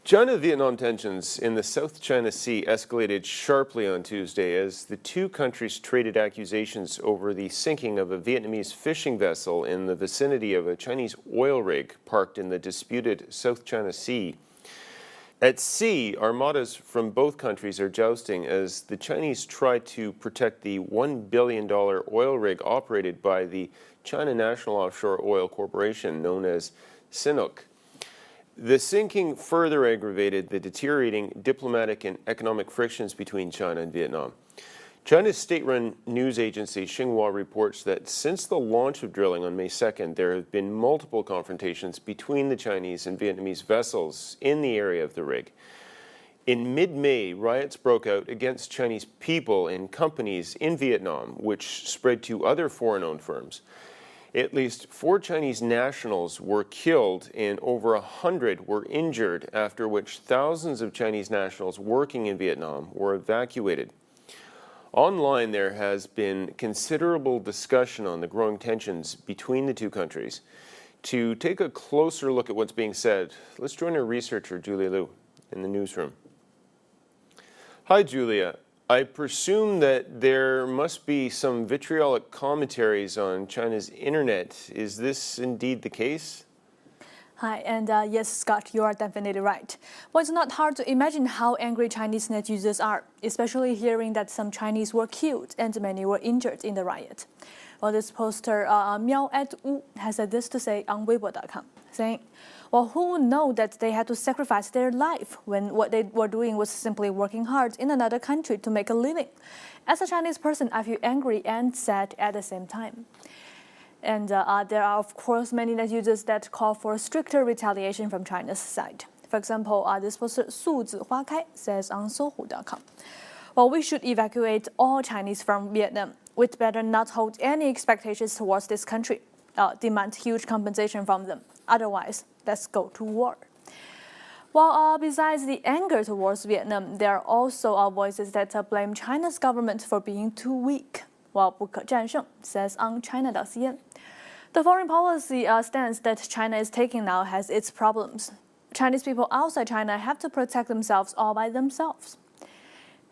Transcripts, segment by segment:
China-Vietnam tensions in the South China Sea escalated sharply on Tuesday as the two countries traded accusations over the sinking of a Vietnamese fishing vessel in the vicinity of a Chinese oil rig parked in the disputed South China Sea. At sea, armadas from both countries are jousting as the Chinese try to protect the $1 billion oil rig operated by the China National Offshore Oil Corporation, known as CNOOC. The sinking further aggravated the deteriorating diplomatic and economic frictions between China and Vietnam. China's state-run news agency Xinhua reports that since the launch of drilling on May 2nd, there have been multiple confrontations between the Chinese and Vietnamese vessels in the area of the rig. In mid-May, riots broke out against Chinese people in companies in Vietnam, which spread to other foreign-owned firms. At least 4 Chinese nationals were killed and over 100 were injured, after which thousands of Chinese nationals working in Vietnam were evacuated. Online, there has been considerable discussion on the growing tensions between the two countries. To take a closer look at what's being said, let's join our researcher, Julia Liu, in the newsroom. Hi, Julia. I presume that there must be some vitriolic commentaries on China's internet. Is this indeed the case? Hi, and yes, Scott, you are definitely right. Well, it's not hard to imagine how angry Chinese net users are, especially hearing that some Chinese were killed and many were injured in the riot. Well, this poster, Miao et Wu, has said this to say on Weibo.com, saying, well, who know that they had to sacrifice their life when what they were doing was simply working hard in another country to make a living? As a Chinese person, I feel angry and sad at the same time. And there are, of course, many net users that call for stricter retaliation from China's side. For example, this poster, 素子花开, says on Sohu.com, well, we should evacuate all Chinese from Vietnam. We'd better not hold any expectations towards this country, demand huge compensation from them. Otherwise, let's go to war. Well, besides the anger towards Vietnam, there are also voices that blame China's government for being too weak. Well, 不可战胜 says on China.cn. The foreign policy stance that China is taking now has its problems. Chinese people outside China have to protect themselves all by themselves.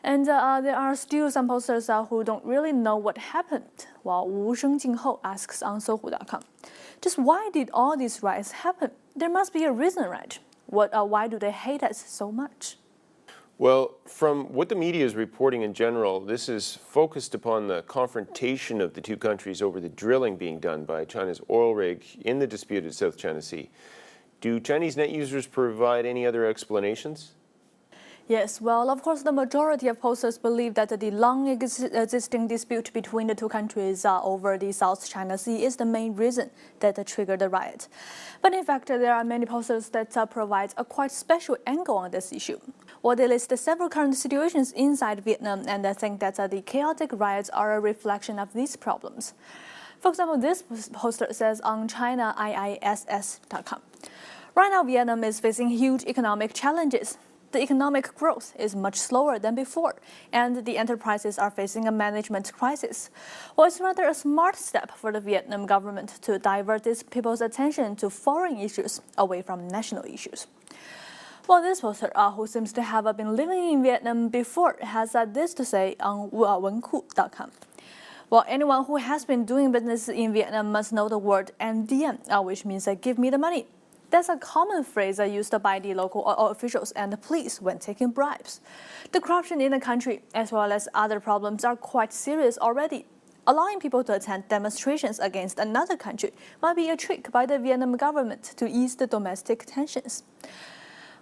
And there are still some posters who don't really know what happened. While Wu Shengjingho asks on Sohu.com, just why did all these riots happen? There must be a reason, right? Why do they hate us so much? Well, from what the media is reporting in general, this is focused upon the confrontation of the two countries over the drilling being done by China's oil rig in the disputed South China Sea. Do Chinese net users provide any other explanations? Yes, well, of course, the majority of posters believe that the long-existing dispute between the two countries over the South China Sea is the main reason that triggered the riot. But in fact, there are many posters that provide a quite special angle on this issue. Well, they list several current situations inside Vietnam, and I think that the chaotic riots are a reflection of these problems. For example, this poster says on ChinaIISS.com, right now Vietnam is facing huge economic challenges. The economic growth is much slower than before, and the enterprises are facing a management crisis. Well, it's rather a smart step for the Vietnam government to divert its people's attention to foreign issues away from national issues. Well, this poster, who seems to have been living in Vietnam before, has this to say on Wenku.com. Well, anyone who has been doing business in Vietnam must know the word NDM, which means give me the money. That's a common phrase used by the local officials and the police when taking bribes. The corruption in the country, as well as other problems, are quite serious already. Allowing people to attend demonstrations against another country might be a trick by the Vietnam government to ease the domestic tensions.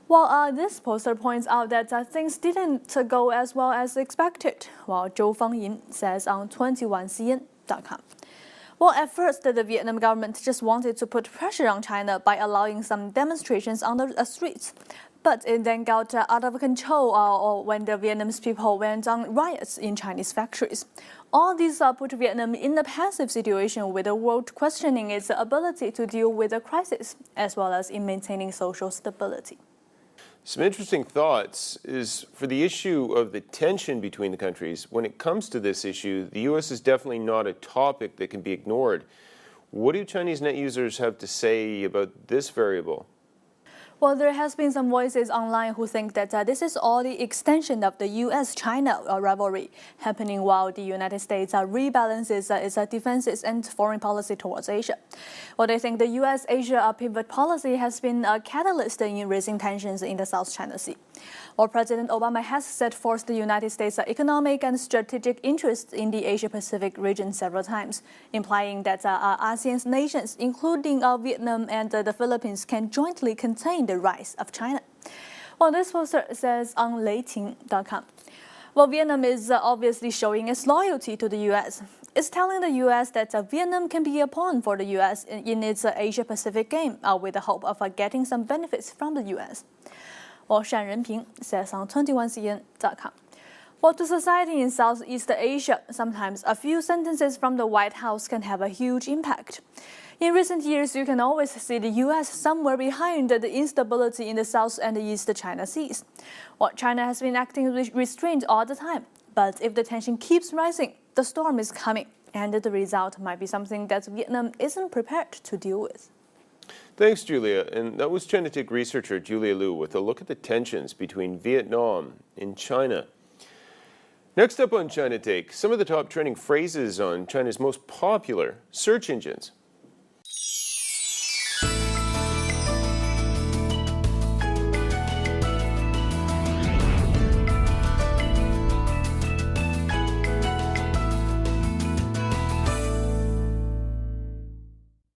Well, this poster points out that things didn't go as well as expected, while Zhou Fangyin says on 21cn.com. Well, at first, the Vietnam government just wanted to put pressure on China by allowing some demonstrations on the streets. But it then got out of control when the Vietnamese people went on riots in Chinese factories. All these put Vietnam in a passive situation with the world questioning its ability to deal with the crisis, as well as in maintaining social stability. Some interesting thoughts is for the issue of the tension between the countries. When it comes to this issue, the U.S. is definitely not a topic that can be ignored. What do Chinese net users have to say about this variable? Well, there has been some voices online who think that this is all the extension of the U.S.-China rivalry happening while the United States rebalances its defenses and foreign policy towards Asia. Well, they think the U.S.-Asia pivot policy has been a catalyst in raising tensions in the South China Sea. Well, President Obama has set forth the United States' economic and strategic interests in the Asia-Pacific region several times, implying that ASEAN's nations, including Vietnam and the Philippines, can jointly contain the rise of China. Well, this poster says on Leiting.com. Well, Vietnam is obviously showing its loyalty to the U.S. It's telling the U.S. that Vietnam can be a pawn for the U.S. in its Asia-Pacific game, with the hope of getting some benefits from the U.S. Well, Shan Renping says on 21cn.com. Well, to society in Southeast Asia, sometimes a few sentences from the White House can have a huge impact. In recent years, you can always see the U.S. somewhere behind the instability in the South and the East China Seas. Well, China has been acting restrained all the time, but if the tension keeps rising, the storm is coming, and the result might be something that Vietnam isn't prepared to deal with. Thanks, Julia. And that was China Tech researcher Julia Liu with a look at the tensions between Vietnam and China. Next up on China Take, some of the top trending phrases on China's most popular search engines.